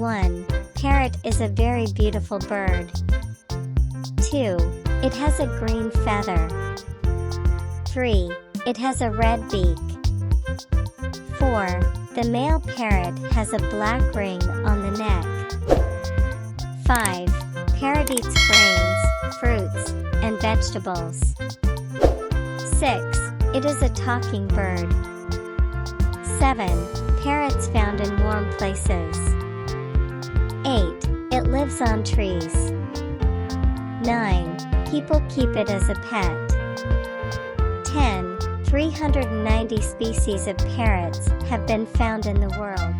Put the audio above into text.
1. Parrot is a very beautiful bird. 2. It has a green feather. 3. It has a red beak. 4. The male parrot has a black ring on the neck. 5. Parrot eats grains, fruits, and vegetables. 6. It is a talking bird. 7. Parrots found in warm places. 8. It lives on trees. 9. People keep it as a pet. 10. 390 species of parrots have been found in the world.